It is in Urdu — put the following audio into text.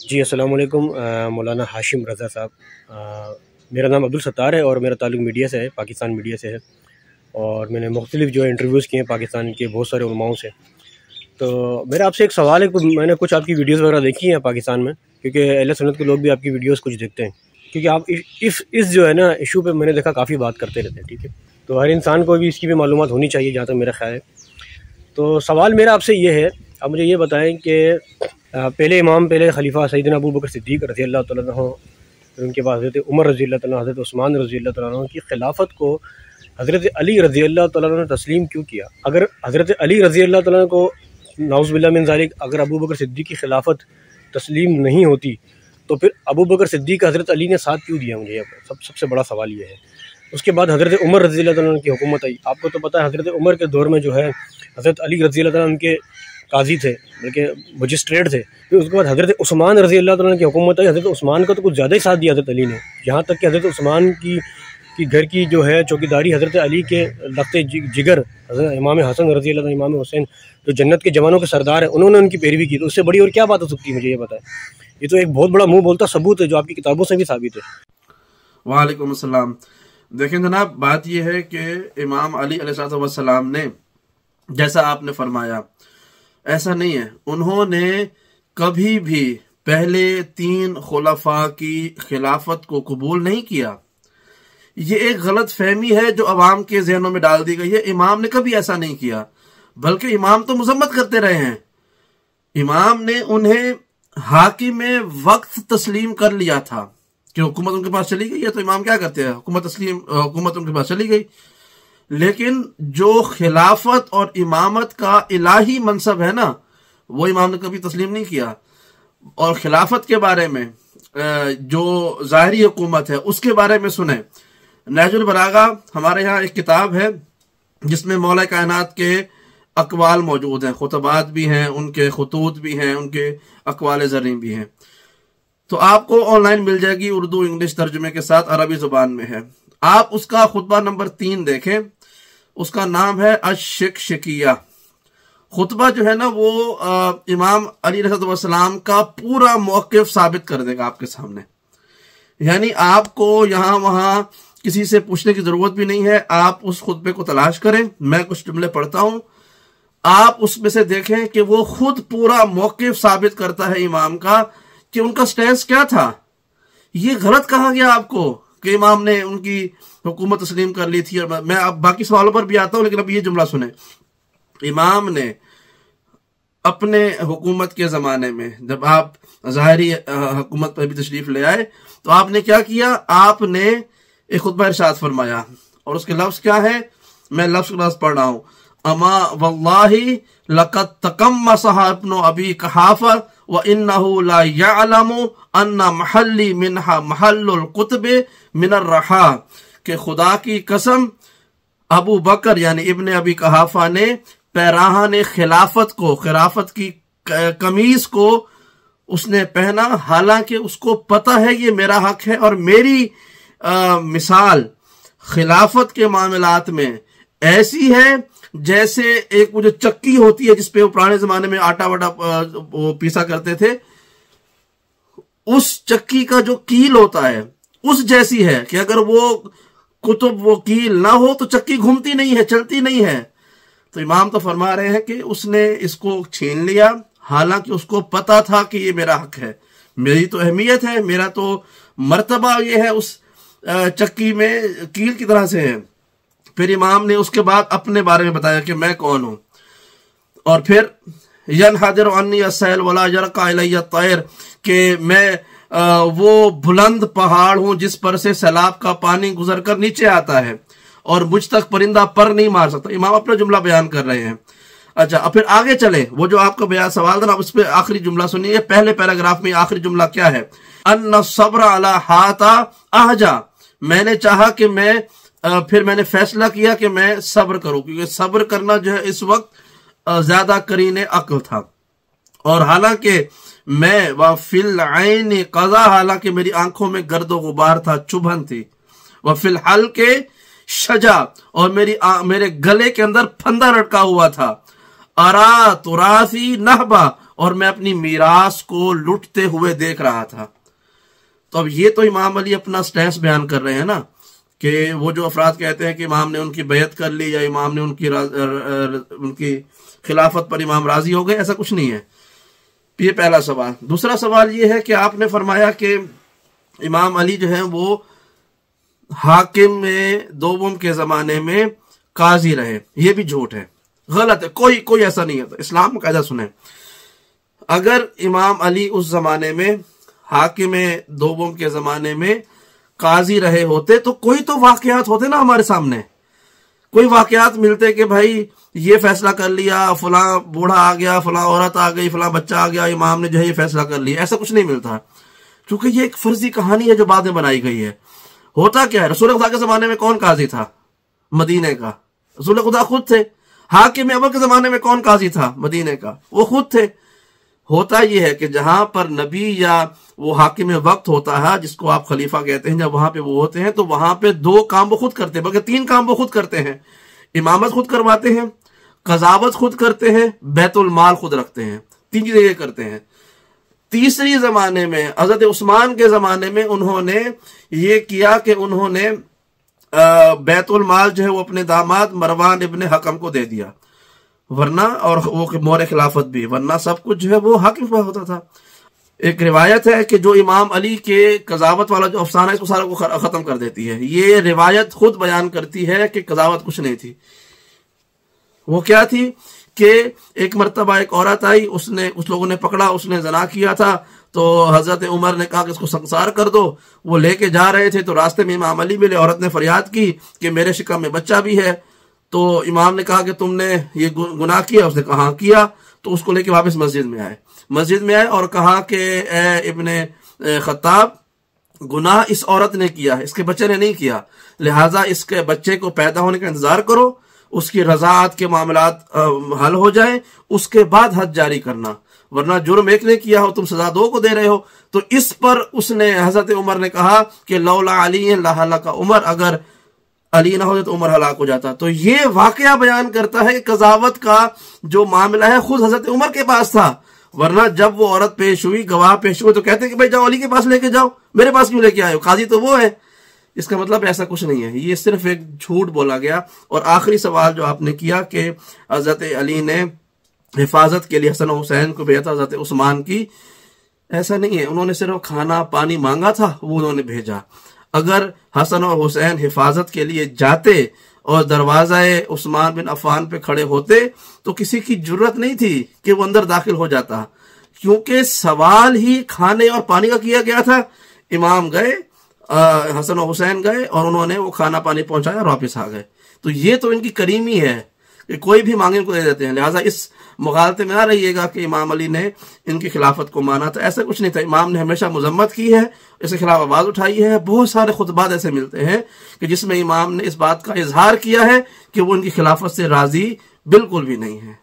جی السلام علیکم مولانا ہاشم رضا صاحب، میرا نام عبدالستار ہے اور میرا تعلق میڈیا سے ہے، پاکستان میڈیا سے ہے، اور میں نے مختلف جو ہے انٹرویوز کیے ہیں پاکستان کے بہت سارے علماؤں سے۔ تو میرا آپ سے ایک سوال ہے، میں نے کچھ آپ کی ویڈیوز وغیرہ دیکھی ہیں پاکستان میں، کیونکہ اہل سنت کے لوگ بھی آپ کی ویڈیوز کچھ دیکھتے ہیں، کیونکہ آپ اس جو ہے نا ایشو پہ میں نے دیکھا کافی بات کرتے رہتے ہیں، ٹھیک ہے؟ تو ہر انسان کو بھی اس کی بھی معلومات ہونی چاہیے جہاں تک میرا خیال ہے۔ تو سوال میرا آپ سے یہ ہے، آپ مجھے یہ بتائیں کہ پہلے خلیفہ سیدنا ابو بکر صدیق رضی اللہ تعالیٰ عنہ، پھر ان کے بعد حضرت عمر رضی اللہ تعالیٰ عنہ، حضرت عثمان رضی اللہ تعالیٰ عنہ کی خلافت کو حضرت علی رضی اللہ تعالیٰ عنہ نے تسلیم کیوں کیا؟ اگر حضرت علی رضی اللہ تعالیٰ عنہ کو نعوذ باللہ من ذالک اگر ابو بکر صدیق کی خلافت تسلیم نہیں ہوتی تو پھر ابو بکر صدیق کا حضرت علی نے ساتھ کیوں دیا؟ مجھے سب سے بڑا سوال یہ ہے۔ اس کے بعد حضرت عمر رضی اللہ تعالیٰ عنہ کی حکومت آئی۔ آپ کو تو پتہ ہے حضرت عمر کے دور میں جو ہے حضرت علی رضی اللہ تعالیٰ عنہ کے قاضی تھے، بلکہ مجسٹریٹ تھے۔ پھر اس کے بعد حضرت عثمان رضی اللہ تعالیٰ عنہ کی حکومت آئی۔ حضرت عثمان کا تو کچھ زیادہ ہی ساتھ دیا حضرت علی نے، یہاں تک کہ حضرت عثمان کی گھر کی جو ہے چوکیداری حضرت علی کے لخت جگر حضرت امام حسن رضی اللہ عنہ، امام حسین جو جنت کے جوانوں کے سردار ہیں، انہوں نے ان کی پیروی کی۔ تو اس سے بڑی اور کیا بات ہو سکتی ہے؟ مجھے یہ بتائیں۔ یہ تو ایک بہت بڑا منہ بولتا ثبوت ہے جو آپ کی کتابوں سے بھی ثابت ہے۔ وعلیکم السلام۔ دیکھیں جناب، بات یہ ہے کہ امام علی علیہ السلام نے جیسا آپ نے فرمایا ایسا نہیں ہے، انہوں نے کبھی بھی پہلے 3 خلفاء کی خلافت کو قبول نہیں کیا۔ یہ ایک غلط فہمی ہے جو عوام کے ذہنوں میں ڈال دی گئی ہے۔ امام نے کبھی ایسا نہیں کیا، بلکہ امام تو مذمت کرتے رہے ہیں۔ امام نے انہیں حاکم وقت تسلیم کر لیا تھا کہ حکومت ان کے پاس چلی گئی ہے، تو امام کیا کرتے ہیں؟ حکومت ان کے پاس چلی گئی۔ لیکن جو خلافت اور امامت کا الہی منصب ہے نا، وہ امام نے کبھی تسلیم نہیں کیا۔ اور خلافت کے بارے میں جو ظاہری حکومت ہے اس کے بارے میں سنیں۔ نہج البلاغہ ہمارے ہاں ایک کتاب ہے جس میں مولا کائنات کے اقوال موجود ہیں، خطبات بھی ہیں، ان کے خطوط بھی ہیں، ان کے اقوال زرعی بھی ہیں۔ تو آپ کو آن لائن مل جائے گی، اردو انگلش ترجمے کے ساتھ، عربی زبان میں ہے۔ آپ اس کا خطبہ نمبر 3 دیکھیں، اس کا نام ہے الشکشکیہ۔ خطبہ جو ہے نا وہ امام علی علیہ السلام کا پورا موقف ثابت کر دے گا آپ کے سامنے۔ یعنی آپ کو یہاں وہاں کسی سے پوچھنے کی ضرورت بھی نہیں ہے، آپ اس خطبے کو تلاش کریں۔ میں کچھ جملے پڑھتا ہوں، آپ اس میں سے دیکھیں کہ وہ خود پورا موقف ثابت کرتا ہے امام کا کہ ان کا سٹینس کیا تھا۔ یہ غلط کہا گیا آپ کو کہ امام نے ان کی حکومت تسلیم کر لی تھی۔ میں اب باقی سوالوں پر بھی آتا ہوں، لیکن اب یہ جملہ سنیں۔ امام نے اپنے حکومت کے زمانے میں جب آپ ظاہری حکومت پر بھی تشریف لے آئے تو آپ نے کیا کیا؟ آپ نے ایک خطبہ ارشاد فرمایا، اور اس کے لفظ کیا ہے؟ میں لفظ پڑھ رہا ہوں۔ اما واللہ لقد تقمصها ابن ابی قحافہ وانه لا يعلم ان محلی منها محل القطب من الرحا، کہ خدا کی قسم ابو بکر یعنی ابن ابی قحافہ نے پیراہن خلافت کو، خلافت کی قمیض کو اس نے پہنا، حالانکہ اس کو پتہ ہے یہ میرا حق ہے، اور میری مثال خلافت کے معاملات میں ایسی ہے جیسے ایک وہ جو چکی ہوتی ہے جس پہ وہ پرانے زمانے میں آٹا واٹا پیسا کرتے تھے، اس چکی کا جو کیل ہوتا ہے اس جیسی ہے کہ اگر وہ کتب وہ کیل نہ ہو تو چکی گھومتی نہیں ہے، چلتی نہیں ہے۔ تو امام تو فرما رہے ہیں کہ اس نے اس کو چھین لیا، حالانکہ اس کو پتا تھا کہ یہ میرا حق ہے، میری تو اہمیت ہے، میرا تو مرتبہ یہ ہے اس چکی میں کیل کی طرح سے ہے۔ پھر امام نے اس کے بعد اپنے بارے میں بتایا کہ میں کون ہوں، اور پھر ینحدر عنی السیل ولا یرقى الی الطیر، کہ میں وہ بلند پہاڑ ہوں جس پر سے سیلاب کا پانی گزر کر نیچے آتا ہے، اور مجھ تک پرندہ پر نہیں مار سکتا۔ امام اپنا جملہ بیان کر رہے ہیں۔ اچھا، اب پھر آگے چلیں، وہ جو آپ کا بیان سوال تھا نا، اس پہ آخری جملہ سنیے۔ پہلے پیراگراف میں آخری جملہ کیا ہے؟ ان الصبر علی ہاتا احجا، میں نے چاہا کہ پھر میں نے فیصلہ کیا کہ میں صبر کروں، کیونکہ صبر کرنا جو ہے اس وقت زیادہ قرین عقل تھا۔ اور حالانکہ میں وفی العین قضا، حالانکہ میری آنکھوں میں گرد و غبار تھا، چبھن تھی، وفی الحلق شجا، اور میرے گلے کے اندر پھندا لٹکا ہوا تھا، ارا تراثی نہبا، اور میں اپنی میراث کو لٹتے ہوئے دیکھ رہا تھا۔ تو اب یہ تو امام علی اپنا سٹینس بیان کر رہے ہیں نا، کہ وہ جو افراد کہتے ہیں کہ امام نے ان کی بیعت کر لی یا امام نے ان کی خلافت پر امام راضی ہو گئے، ایسا کچھ نہیں ہے۔ یہ پہلا سوال۔ دوسرا سوال یہ ہے کہ آپ نے فرمایا کہ امام علی جو ہیں وہ حاکم میں دوم کے زمانے میں قاضی رہے، یہ بھی جھوٹ ہے، غلط ہے، کوئی ایسا نہیں ہے۔ اسلام کا قاعدہ سنیں، اگر امام علی اس زمانے میں حاکم دوم کے زمانے میں قاضی رہے ہوتے تو کوئی تو واقعات ہوتے نا ہمارے سامنے، کوئی واقعات ملتے کہ بھائی یہ فیصلہ کر لیا، فلاں بوڑھا آ گیا، فلاں عورت آ گئی، فلاں بچہ آ گیا، امام نے جو ہے یہ فیصلہ کر لیا، ایسا کچھ نہیں ملتا، چونکہ یہ ایک فرضی کہانی ہے جو بعد میں بنائی گئی ہے۔ ہوتا کیا ہے، رسول خدا کے زمانے میں کون قاضی تھا؟ مدینے کا رسول خدا خود تھے۔ حاکم اول کے زمانے میں کون قاضی تھا؟ مدینے کا، وہ خود تھے۔ ہوتا یہ ہے کہ جہاں پر نبی یا وہ حاکم وقت ہوتا ہے، جس کو آپ خلیفہ کہتے ہیں، جب وہاں پہ وہ ہوتے ہیں تو وہاں پہ 2 کام وہ خود کرتے ہیں، بلکہ 3 کام وہ خود کرتے ہیں۔ امامت خود کرواتے ہیں، قضاوت خود کرتے ہیں، بیت المال خود رکھتے ہیں، 3 چیزیں یہ کرتے ہیں۔ تیسری زمانے میں حضرت عثمان کے زمانے میں انہوں نے یہ کیا کہ انہوں نے بیت المال جو ہے وہ اپنے داماد مروان ابن حکم کو دے دیا، ورنہ اور وہ مور خلافت بھی، ورنہ سب کچھ جو ہے وہ حاکم پر ہوتا تھا۔ ایک روایت ہے کہ جو امام علی کے قضاوت والا جو افسانہ ہے اس کو سارا کو ختم کر دیتی ہے۔ یہ روایت خود بیان کرتی ہے کہ قضاوت کچھ نہیں تھی۔ وہ کیا تھی کہ ایک مرتبہ ایک عورت آئی، اس لوگوں نے پکڑا، اس نے زنا کیا تھا، تو حضرت عمر نے کہا کہ اس کو سنسار کر دو۔ وہ لے کے جا رہے تھے تو راستے میں امام علی ملے، عورت نے فریاد کی کہ میرے شکم میں بچہ بھی ہے۔ تو امام نے کہا کہ تم نے یہ گناہ کیا؟ اس نے کہا ہاں کیا۔ تو اس کو لے کے واپس مسجد میں آئے اور کہا کہ اے ابن خطاب، گناہ اس عورت نے کیا ہے، اس کے بچے نے نہیں کیا، لہٰذا اس کے بچے کو پیدا ہونے کا انتظار کرو، اس کی رضاعت کے معاملات حل ہو جائیں، اس کے بعد حد جاری کرنا، ورنہ جرم ایک نے کیا ہو، تم سزا 2 کو دے رہے ہو۔ تو اس پر اس نے حضرت عمر نے کہا کہ لولا علی لہلک عمر، اگر علی نہ ہوتے تو عمر ہلاک ہو جاتا۔ تو یہ واقعہ بیان کرتا ہے کہ قضاوت کا جو معاملہ ہے خود حضرت عمر کے پاس تھا، ورنہ جب وہ عورت پیش ہوئی، گواہ پیش ہوئے، تو کہتے کہ بھائی جاؤ علی کے پاس لے کے جاؤ، میرے پاس کیوں لے کے آئے ہو؟ قاضی تو وہ ہے۔ اس کا مطلب ایسا کچھ نہیں ہے، یہ صرف ایک جھوٹ بولا گیا۔ اور آخری سوال جو آپ نے کیا کہ حضرت علی نے حفاظت کے لیے حسن و حسین کو بھیجا حضرت عثمان کی، ایسا نہیں ہے، انہوں نے صرف کھانا پانی مانگا تھا، وہ انہوں نے بھیجا۔ اگر حسن اور حسین حفاظت کے لیے جاتے اور دروازہ عثمان بن عفان پہ کھڑے ہوتے تو کسی کی جرت نہیں تھی کہ وہ اندر داخل ہو جاتا، کیونکہ سوال ہی کھانے اور پانی کا کیا گیا تھا۔ امام گئے، حسن و حسین گئے اور انہوں نے وہ کھانا پانی پہنچایا اور واپس آ گئے۔ تو یہ تو ان کی کریمی ہے کہ کوئی بھی مانگے ان کو دے دیتے ہیں، لہٰذا اس مغالطے میں نہ رہیے گا کہ امام علی نے ان کی خلافت کو مانا تھا، ایسا کچھ نہیں تھا۔ امام نے ہمیشہ مذمت کی ہے، اس کے خلاف آواز اٹھائی ہے۔ بہت سارے خطبات ایسے ملتے ہیں کہ جس میں امام نے اس بات کا اظہار کیا ہے کہ وہ ان کی خلافت سے راضی بالکل بھی نہیں ہے۔